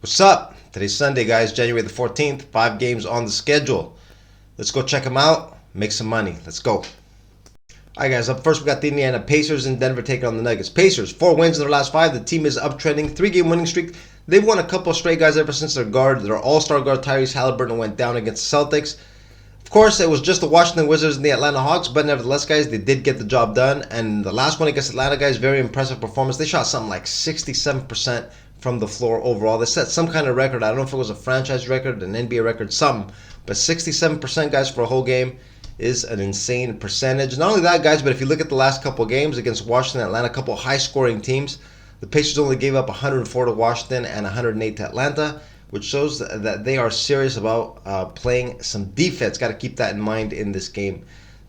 What's up? Today's Sunday, guys, January the 14th. 5 games on the schedule. Let's go check them out. Make some money. Let's go. All right, guys, up first we got the Indiana Pacers in Denver taking on the Nuggets. Pacers, 4 wins in their last 5. The team is uptrending. 3-game winning streak. They've won a couple of straight, guys, ever since their all-star guard Tyrese Halliburton went down against the Celtics. Of course, it was just the Washington Wizards and the Atlanta Hawks, but nevertheless, guys, they did get the job done. And the last one against Atlanta, guys, very impressive performance. They shot something like 67% from the floor overall. They set some kind of record. I don't know if it was a franchise record, an NBA record, something. But 67%, guys, for a whole game is an insane percentage. Not only that, guys, but if you look at the last couple of games against Washington and Atlanta, a couple of high-scoring teams, the Pacers only gave up 104 to Washington and 108 to Atlanta, which shows that they are serious about playing some defense. Got to keep that in mind in this game.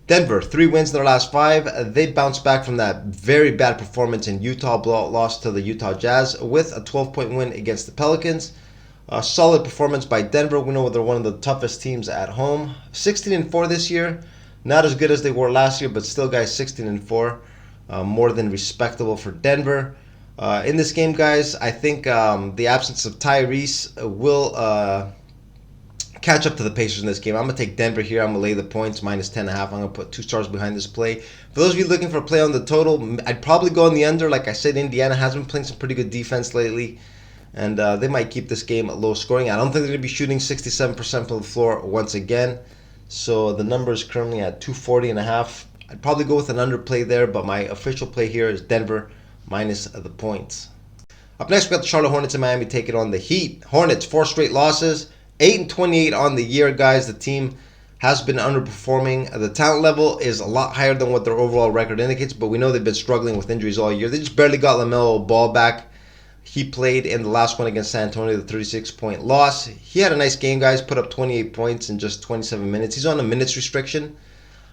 Denver, 3 wins in their last 5. They bounced back from that very bad performance in Utah, blowout loss to the Utah Jazz with a 12-point win against the Pelicans. A solid performance by Denver. We know they're one of the toughest teams at home. 16-4 this year. Not as good as they were last year, but still, guys, 16-4. More than respectable for Denver. In this game, guys, I think the absence of Tyrese will catch up to the Pacers in this game. I'm going to take Denver here. I'm going to lay the points, minus 10.5. I'm going to put 2 stars behind this play. For those of you looking for a play on the total, I'd probably go on the under. Like I said, Indiana has been playing some pretty good defense lately, and they might keep this game low scoring. I don't think they're going to be shooting 67% from the floor once again. So the number is currently at 240.5. I'd probably go with an underplay there, but my official play here is Denver minus the points. Up next, we got the Charlotte Hornets in Miami taking on the Heat. Hornets, 4 straight losses, 8-28 on the year, guys. The team has been underperforming. The talent level is a lot higher than what their overall record indicates, but we know they've been struggling with injuries all year. They just barely got LaMelo Ball back. He played in the last one against San Antonio, the 36-point loss. He had a nice game, guys, put up 28 points in just 27 minutes. He's on a minutes restriction.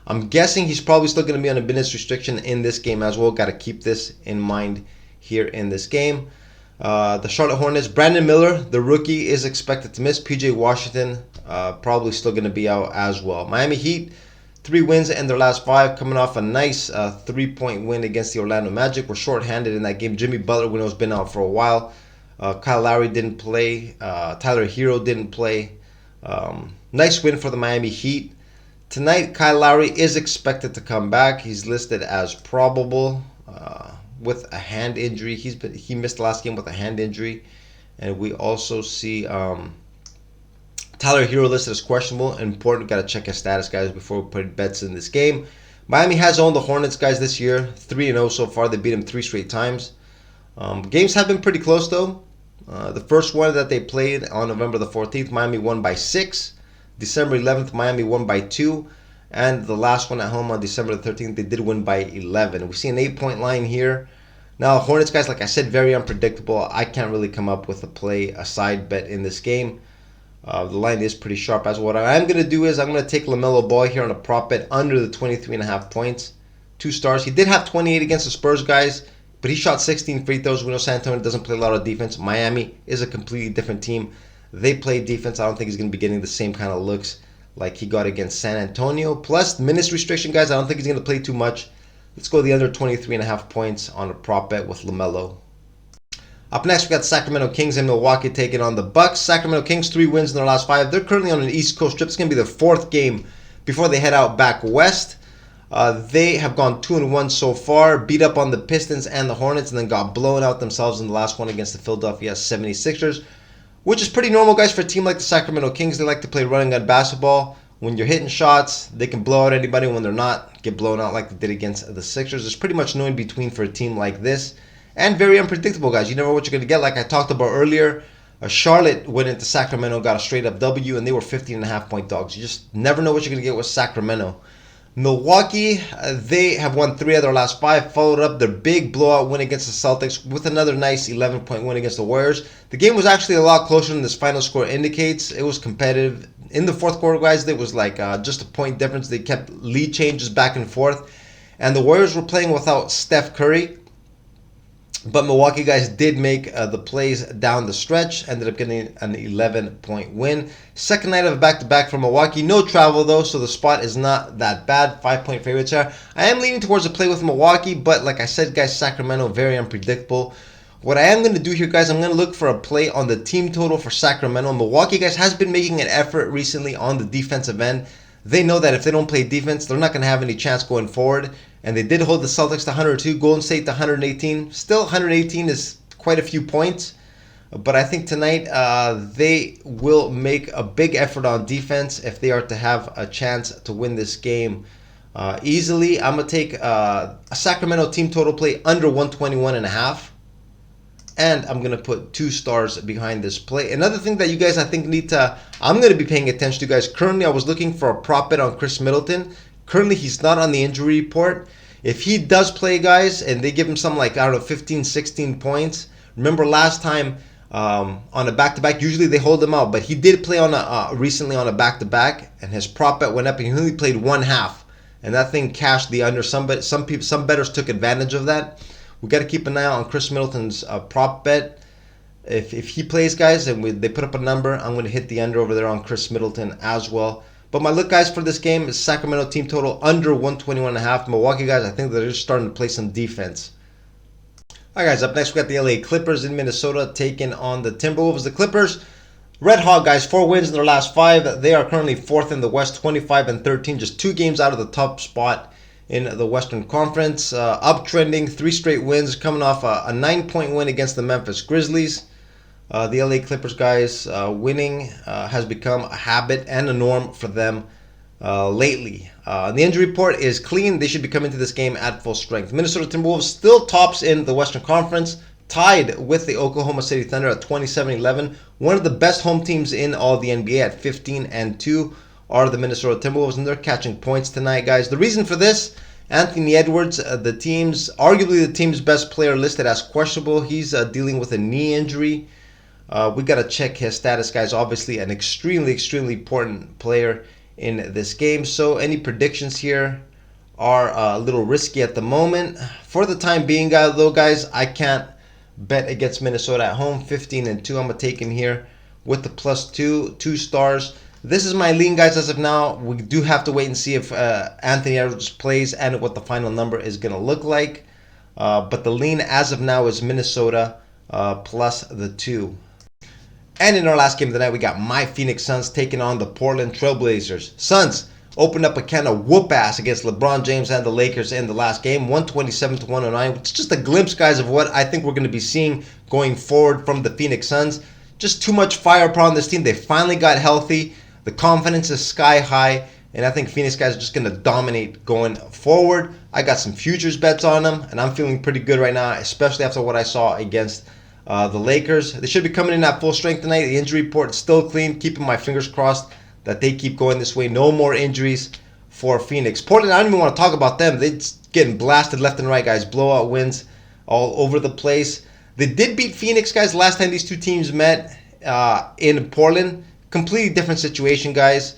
I'm guessing he's probably still going to be on a minutes restriction in this game as well. Got to keep this in mind here in this game. The Charlotte Hornets, Brandon Miller, the rookie, is expected to miss. PJ Washington probably still going to be out as well. Miami Heat, 3 wins in their last 5, coming off a nice 3-point win against the Orlando Magic. We're shorthanded in that game. Jimmy Butler, we know, has been out for a while. Kyle Lowry didn't play. Tyler Hero didn't play. Nice win for the Miami Heat. Tonight, Kyle Lowry is expected to come back. He's listed as probable with a hand injury. He missed the last game with a hand injury. And we also see Tyler Hero listed as questionable. Important, got to check his status, guys, before we put bets in this game. Miami has owned the Hornets, guys, this year. 3-0 so far. They beat them 3 straight times. Games have been pretty close, though. The first one that they played on November the 14th, Miami won by 6. December 11th, Miami won by 2. And the last one at home on December the 13th, they did win by 11. We see an 8-point line here. Now, Hornets, guys, like I said, very unpredictable. I can't really come up with a side bet in this game. The line is pretty sharp as well. What I am going to do is I'm going to take LaMelo Ball here on a prop bet under the 23.5 points. 2 stars. He did have 28 against the Spurs, guys, but he shot 16 free throws. We know San Antonio doesn't play a lot of defense. Miami is a completely different team. They play defense. I don't think he's going to be getting the same kind of looks like he got against San Antonio. Plus, minutes restriction, guys, I don't think he's going to play too much. Let's go the under 23.5 points on a prop bet with LaMelo. Up next, we got Sacramento Kings and Milwaukee taking on the Bucks. Sacramento Kings, 3 wins in their last 5. They're currently on an East Coast trip. It's going to be their 4th game before they head out back west. They have gone 2-1 so far, beat up on the Pistons and the Hornets, and then got blown out themselves in the last one against the Philadelphia 76ers. Which is pretty normal, guys, for a team like the Sacramento Kings. They like to play running gun basketball. When you're hitting shots, they can blow out anybody. When they're not, get blown out like they did against the Sixers. There's pretty much no in between for a team like this. And very unpredictable, guys. You never know what you're going to get. Like I talked about earlier, Charlotte went into Sacramento, got a straight-up W, and they were 15.5-point dogs. You just never know what you're going to get with Sacramento. Milwaukee, they have won 3 of their last 5, followed up their big blowout win against the Celtics with another nice 11-point win against the Warriors. The game was actually a lot closer than this final score indicates. It was competitive. In the 4th quarter, guys, it was like just a point difference. They kept lead changes back and forth. And the Warriors were playing without Steph Curry. But Milwaukee, guys, did make the plays down the stretch. Ended up getting an 11-point win. Second night of a back-to-back for Milwaukee. No travel, though, so the spot is not that bad. 5-point favorites here. I am leaning towards a play with Milwaukee, but like I said, guys, Sacramento, very unpredictable. What I am going to do here, guys, I'm going to look for a play on the team total for Sacramento. Milwaukee, guys, has been making an effort recently on the defensive end. They know that if they don't play defense, they're not going to have any chance going forward. And they did hold the Celtics to 102, Golden State to 118. Still, 118 is quite a few points. But I think tonight they will make a big effort on defense if they are to have a chance to win this game easily. I'm going to take a Sacramento team total play under 121.5. And I'm going to put 2 stars behind this play. Another thing that you guys, I think, I'm going to be paying attention to, guys. Currently, I was looking for a prop bet on Chris Middleton. Currently, he's not on the injury report. If he does play, guys, and they give him some, like, I don't know, 15, 16 points. Remember last time on a back-to-back, usually they hold him out. But he did play on recently on a back-to-back, and his prop bet went up, and he only played 1/2. And that thing cashed the under. Some bettors took advantage of that. We got to keep an eye out on Chris Middleton's prop bet. If he plays, guys, and they put up a number, I'm going to hit the under over there on Chris Middleton as well. But my look, guys, for this game is Sacramento team total under 121.5. Milwaukee, guys, I think they're just starting to play some defense. All right, guys, up next we got the LA Clippers in Minnesota taking on the Timberwolves. The Clippers, red hot, guys, 4 wins in their last 5. They are currently 4th in the West, 25-13, just 2 games out of the top spot in the Western Conference. Uptrending, 3 straight wins, coming off a 9-point win against the Memphis Grizzlies. The LA Clippers, guys, winning has become a habit and a norm for them lately. The injury report is clean. They should be coming to this game at full strength. Minnesota Timberwolves still tops in the Western Conference, tied with the Oklahoma City Thunder at 27-11. One of the best home teams in all the NBA at 15-2. Are the Minnesota Timberwolves, and they're catching points tonight, guys. The reason for this, Anthony Edwards, arguably the team's best player, listed as questionable. He's dealing with a knee injury. We got to check his status, guys. Obviously, an extremely, extremely important player in this game. So any predictions here are a little risky at the moment. For the time being, though, guys, I can't bet against Minnesota at home. 15-2. I'm going to take him here with the +2, 2 stars. This is my lean, guys, as of now. We do have to wait and see if Anthony Edwards plays and what the final number is going to look like. But the lean as of now is Minnesota plus the 2. And in our last game of the night, we got my Phoenix Suns taking on the Portland Trailblazers. Suns opened up a can of whoop ass against LeBron James and the Lakers in the last game, 127-109. It's just a glimpse, guys, of what I think we're going to be seeing going forward from the Phoenix Suns. Just too much firepower on this team. They finally got healthy. The confidence is sky high, and I think Phoenix, guys, are just going to dominate going forward. I got some futures bets on them, and I'm feeling pretty good right now, especially after what I saw against the Lakers. They should be coming in at full strength tonight. The injury report is still clean. Keeping my fingers crossed that they keep going this way. No more injuries for Phoenix. Portland, I don't even want to talk about them. They're getting blasted left and right, guys. Blowout wins all over the place. They did beat Phoenix, guys, last time these two teams met in Portland. Completely different situation, guys.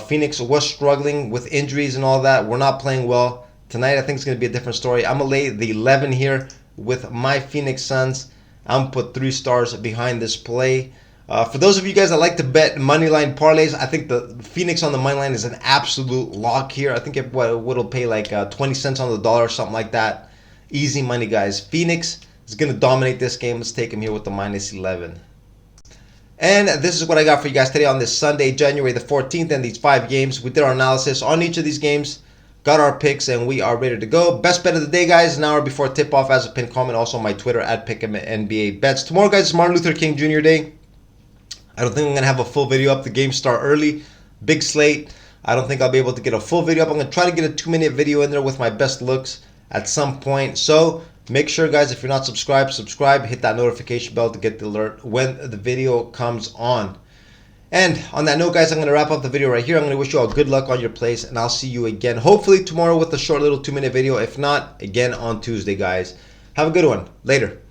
Phoenix was struggling with injuries and all that. We're not playing well. Tonight, I think it's going to be a different story. I'm going to lay the 11 here with my Phoenix Suns. I'm going to put 3 stars behind this play. For those of you guys that like to bet moneyline parlays, I think the Phoenix on the money line is an absolute lock here. I think it'll pay like 20 cents on the dollar or something like that. Easy money, guys. Phoenix is going to dominate this game. Let's take them here with the -11. And this is what I got for you guys today on this Sunday, January the 14th, and these 5 games. We did our analysis on each of these games, got our picks, and we are ready to go. Best bet of the day, guys, an hour before tip-off as a pinned comment. Also on my Twitter at Pick'emNBABets. Tomorrow, guys, is Martin Luther King Jr. Day. I don't think I'm going to have a full video up. The games start early. Big slate. I don't think I'll be able to get a full video up. I'm going to try to get a 2-minute video in there with my best looks at some point. So make sure, guys, if you're not subscribed, subscribe. Hit that notification bell to get the alert when the video comes on. And on that note, guys, I'm going to wrap up the video right here. I'm going to wish you all good luck on your plays, and I'll see you again hopefully tomorrow with a short little 2-minute video. If not, again on Tuesday, guys. Have a good one. Later.